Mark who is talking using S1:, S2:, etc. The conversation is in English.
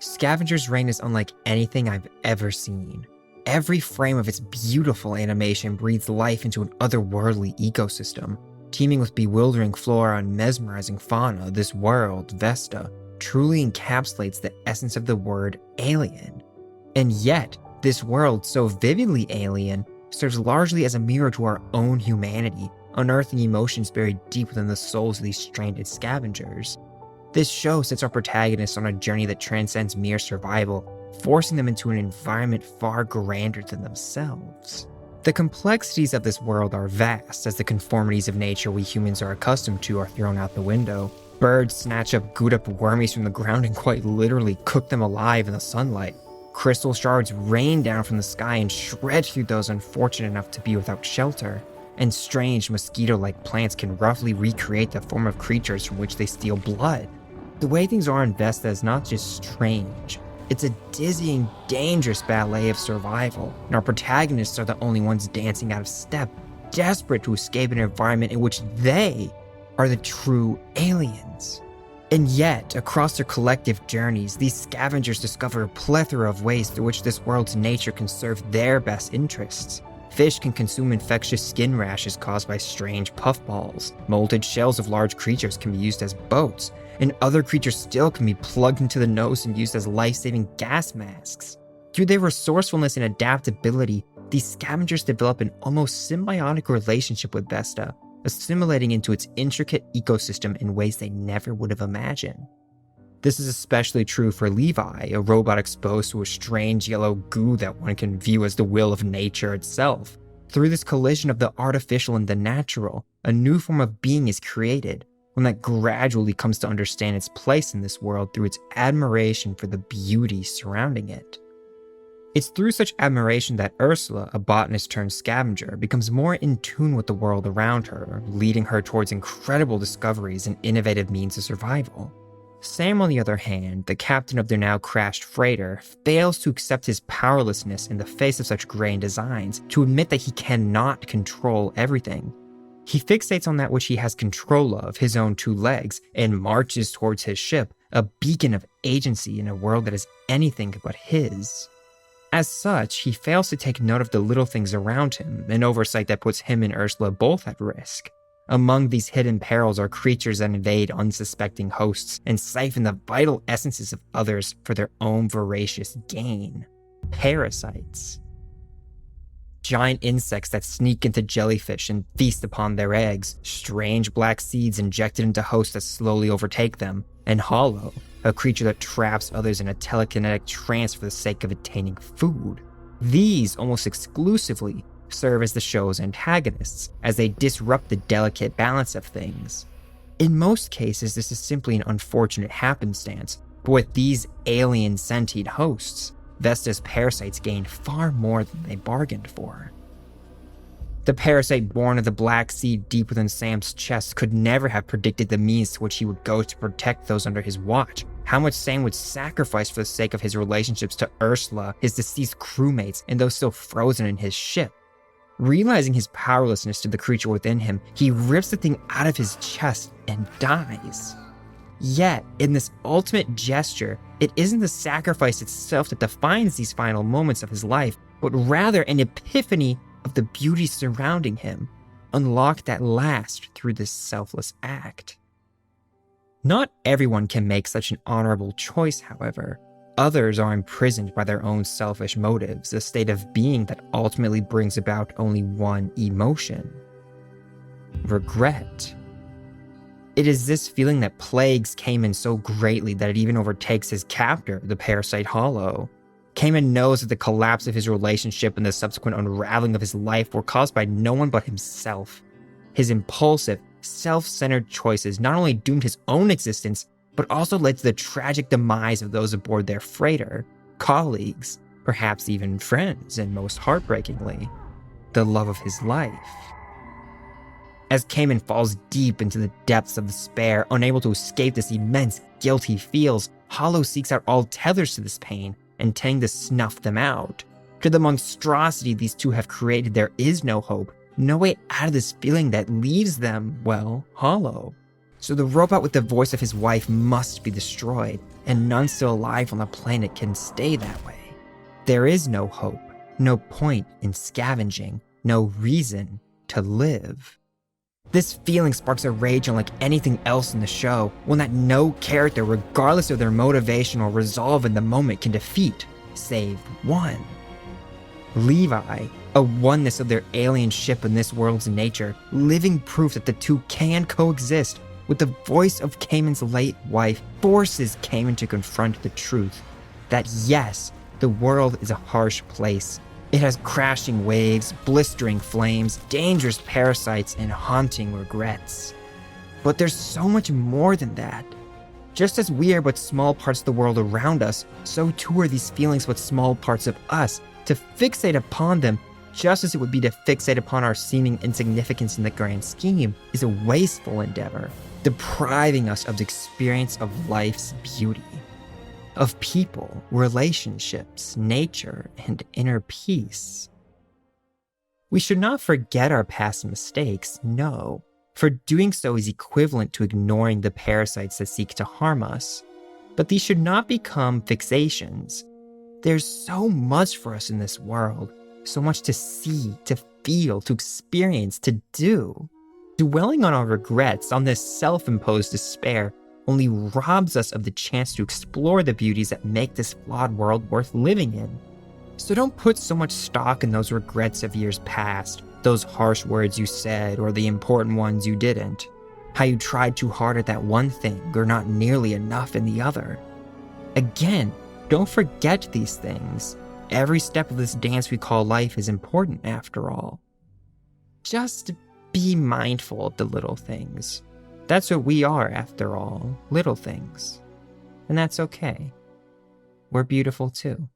S1: Scavengers Reign is unlike anything I've ever seen. Every frame of its beautiful animation breathes life into an otherworldly ecosystem. Teeming with bewildering flora and mesmerizing fauna, this world, Vesta, truly encapsulates the essence of the word alien. And yet, this world, so vividly alien, serves largely as a mirror to our own humanity, unearthing emotions buried deep within the souls of these stranded scavengers. This show sets our protagonists on a journey that transcends mere survival, forcing them into an environment far grander than themselves. The complexities of this world are vast, as the conformities of nature we humans are accustomed to are thrown out the window. Birds snatch up gooed-up wormies from the ground and quite literally cook them alive in the sunlight. Crystal shards rain down from the sky and shred through those unfortunate enough to be without shelter. And strange mosquito-like plants can roughly recreate the form of creatures from which they steal blood. The way things are in Vesta is not just strange, it's a dizzying, dangerous ballet of survival, and our protagonists are the only ones dancing out of step, desperate to escape an environment in which they are the true aliens. And yet, across their collective journeys, these scavengers discover a plethora of ways through which this world's nature can serve their best interests. Fish can consume infectious skin rashes caused by strange puffballs. Molded shells of large creatures can be used as boats, and other creatures still can be plugged into the nose and used as life-saving gas masks. Through their resourcefulness and adaptability, these scavengers develop an almost symbiotic relationship with Vesta, assimilating into its intricate ecosystem in ways they never would have imagined. This is especially true for Levi, a robot exposed to a strange yellow goo that one can view as the will of nature itself. Through this collision of the artificial and the natural, a new form of being is created, one that gradually comes to understand its place in this world through its admiration for the beauty surrounding it. It's through such admiration that Ursula, a botanist turned scavenger, becomes more in tune with the world around her, leading her towards incredible discoveries and innovative means of survival. Sam, on the other hand, the captain of their now crashed freighter, fails to accept his powerlessness in the face of such grand designs, to admit that he cannot control everything. He fixates on that which he has control of, his own two legs, and marches towards his ship, a beacon of agency in a world that is anything but his. As such, he fails to take note of the little things around him, an oversight that puts him and Ursula both at risk. Among these hidden perils are creatures that invade unsuspecting hosts and siphon the vital essences of others for their own voracious gain. Parasites. Giant insects that sneak into jellyfish and feast upon their eggs, strange black seeds injected into hosts that slowly overtake them, and Hollow, a creature that traps others in a telekinetic trance for the sake of attaining food. These, almost exclusively, serve as the show's antagonists, as they disrupt the delicate balance of things. In most cases, this is simply an unfortunate happenstance, but with these alien sentient hosts, Vesta's parasites gain far more than they bargained for. The parasite born of the black seed deep within Sam's chest could never have predicted the means to which he would go to protect those under his watch, how much Sam would sacrifice for the sake of his relationships to Ursula, his deceased crewmates, and those still frozen in his ship. Realizing his powerlessness to the creature within him, he rips the thing out of his chest and dies. Yet, in this ultimate gesture, it isn't the sacrifice itself that defines these final moments of his life, but rather an epiphany of the beauty surrounding him, unlocked at last through this selfless act. Not everyone can make such an honorable choice, however. Others are imprisoned by their own selfish motives, a state of being that ultimately brings about only one emotion: regret. It is this feeling that plagues Cayman so greatly that it even overtakes his captor, the parasite Hollow. Cayman knows that the collapse of his relationship and the subsequent unraveling of his life were caused by no one but himself. His impulsive, self-centered choices not only doomed his own existence, but also led to the tragic demise of those aboard their freighter, colleagues, perhaps even friends, and most heartbreakingly, the love of his life. As Cayman falls deep into the depths of despair, unable to escape this immense guilt he feels, Hollow seeks out all tethers to this pain, intending to snuff them out. To the monstrosity these two have created, there is no hope, no way out of this feeling that leaves them, well, hollow. So the robot with the voice of his wife must be destroyed, and none still alive on the planet can stay that way. There is no hope, no point in scavenging, no reason to live. This feeling sparks a rage unlike anything else in the show, one that no character, regardless of their motivation or resolve in the moment, can defeat, save one. Levi, a oneness of their alien ship and this world's nature, living proof that the two can coexist, with the voice of Kamen's late wife, forces Kamen to confront the truth that yes, the world is a harsh place. It has crashing waves, blistering flames, dangerous parasites, and haunting regrets. But there's so much more than that. Just as we are but small parts of the world around us, so too are these feelings but small parts of us. To fixate upon them, just as it would be to fixate upon our seeming insignificance in the grand scheme, is a wasteful endeavor, depriving us of the experience of life's beauty. Of people, relationships, nature, and inner peace. We should not forget our past mistakes, no, for doing so is equivalent to ignoring the parasites that seek to harm us. But these should not become fixations. There's so much for us in this world, so much to see, to feel, to experience, to do. Dwelling on our regrets, on this self-imposed despair, only robs us of the chance to explore the beauties that make this flawed world worth living in. So don't put so much stock in those regrets of years past, those harsh words you said or the important ones you didn't, how you tried too hard at that one thing or not nearly enough in the other. Again, don't forget these things. Every step of this dance we call life is important after all. Just be mindful of the little things. That's what we are, after all, little things. And that's okay. We're beautiful too.